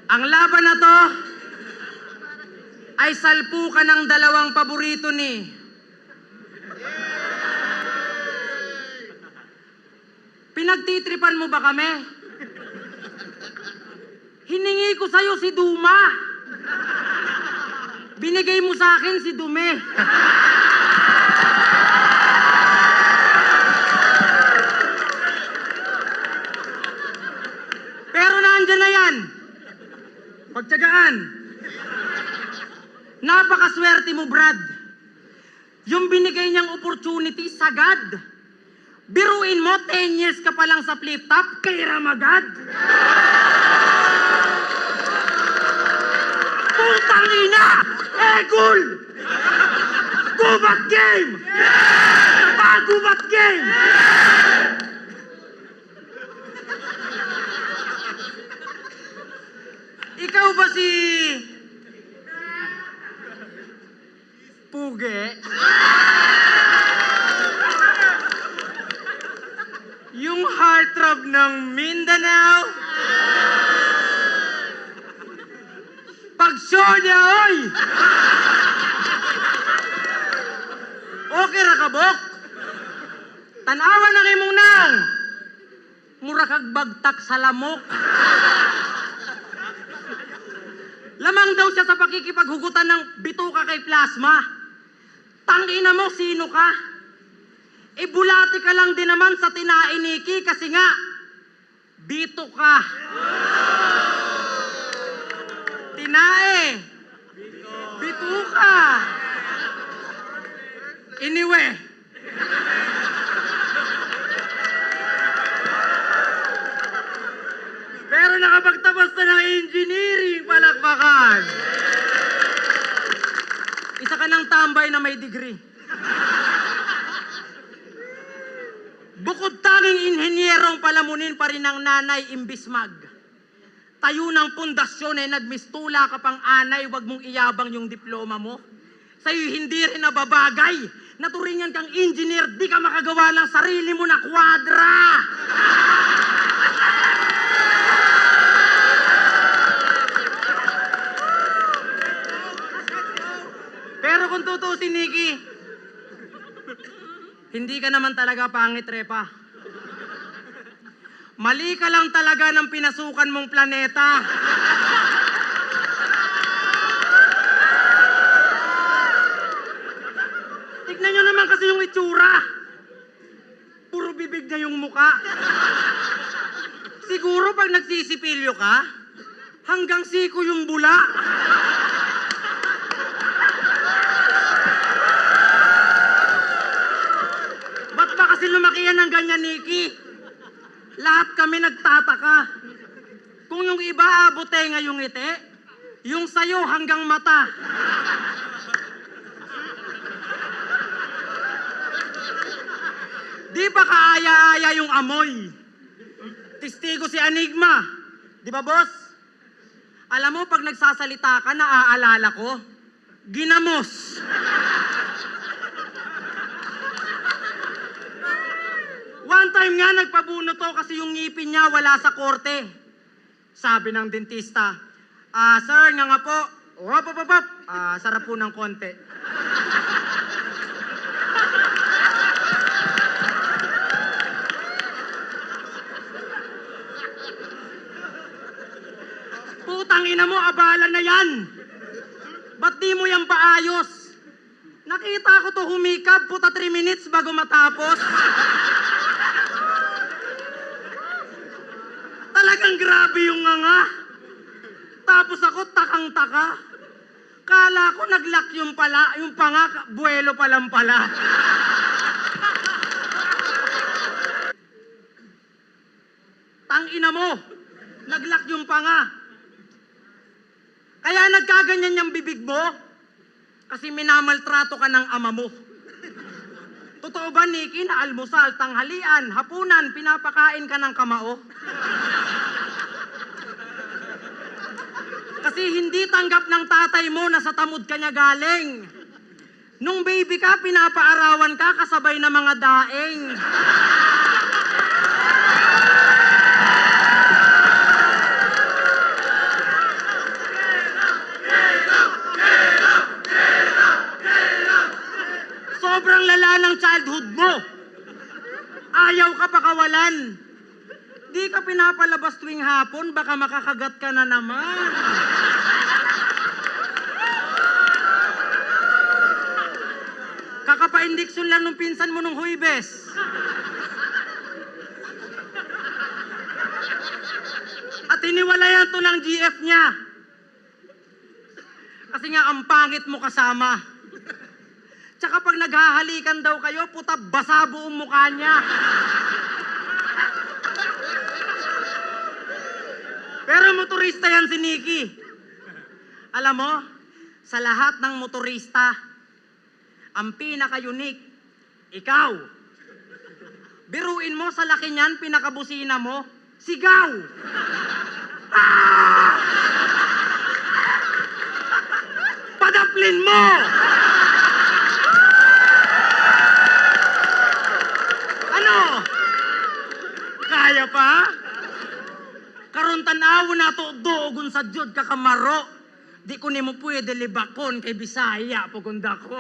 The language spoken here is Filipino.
Ang laban na to ay salpukan ng dalawang paborito ni Pinagtitripan mo ba kami? Hiningi ko sa'yo si Duma. Binigay mo sa akin si Dume. Pero naandyan na yan. Pagtyagaan. Napakaswerte mo, Brad. Yung binigay niyang opportunity, sagad. Biruin mo, 10 years ka pa lang sa flip-top, kay Ramagad. Putang ina! Egul! Gubat game! Gubat game! Ikaw ba si Puge? Yung heartthrob ng Mindanao? Pag-show niya, oy! Okay ra kabok? Tanawan na imong nang! Mura kag bagtak sa lamok. Lamang daw siya sa pakikipaghugutan ng bituka kay Plasma. Tangina mo, sino ka? Ibulati ka lang din naman sa tinae ni Ki kasi nga, bito ka. Tinae. Bito ka. Anyway. Pero nakapagtapos na ng engineering, palakpakan. Isa ka ng tambay na may degree. Bukod tanging inhenyerong palamunin pa rin ng nanay imbis mag. Tayo ng pundasyon nagmistula ka pang anay, wag mong iyabang yung diploma mo. Sa'yo hindi rin nababagay. Naturingan kang engineer, di ka makagawa ng sarili mo na kwadra. Pero kung tutusin, Nikki, hindi ka naman talaga pangit, Repa. Mali ka lang talaga ng pinasukan mong planeta. Tignan nyo naman kasi yung itsura. Puro bibig na yung muka. Siguro pag nagsisipilyo ka, hanggang siko yung bula. Kasi lumaki yan ng ganyan, Nikki. Lahat kami nagtataka. Kung yung iba abote nga yung ngiti, yung sayo hanggang mata. Di ba kaaya-aya yung amoy? Testigo si Enigma. Di ba, boss? Alam mo, pag nagsasalita ka, naaalala ko, ginamos. One time nga, nagpabuno to kasi yung ngipin niya wala sa korte. Sabi ng dentista, sir, nga po, sarap po ng konti. Putang ina mo, abala na yan. Ba't di mo yan paayos? Nakita ko to humikab, puta 3 minutes bago matapos. Talagang grabe yung nga. Tapos ako takang-taka. Kala ko nag-lock yung panga, buwelo pa lang pala. Tangina mo, nag-lock yung panga. Kaya nagkaganyan yung bibig mo kasi minamaltrato ka ng ama mo. Totoo ba, Nikki, na almusal, tanghalian, hapunan, pinapakain ka ng kamao? Kasi hindi tanggap ng tatay mo na sa tamod ka niya galing. Nung baby ka, pinapaarawan ka kasabay ng mga daing. pakawalan. Di ka pinapalabas tuwing hapon, baka makakagat ka na naman. Kakapa-indiksyon lang nung pinsan mo nung Huwebes. At iniwalayan to ng GF niya. Kasi nga ang pangit mo kasama. Tsaka pag naghahalikan daw kayo, puta basa buong mukha niya. Pero motorista yan si Nikki. Alam mo, sa lahat ng motorista, ang pinaka-unique, ikaw. Biruin mo sa laki niyan, pinakabusina mo, sigaw! Ah! Padaplin mo! Ano? Kaya pa? Karon tanaw na to dogon sa jud kakamaro. Di ko nimo pwede libakon kay Bisaya pagunda ko.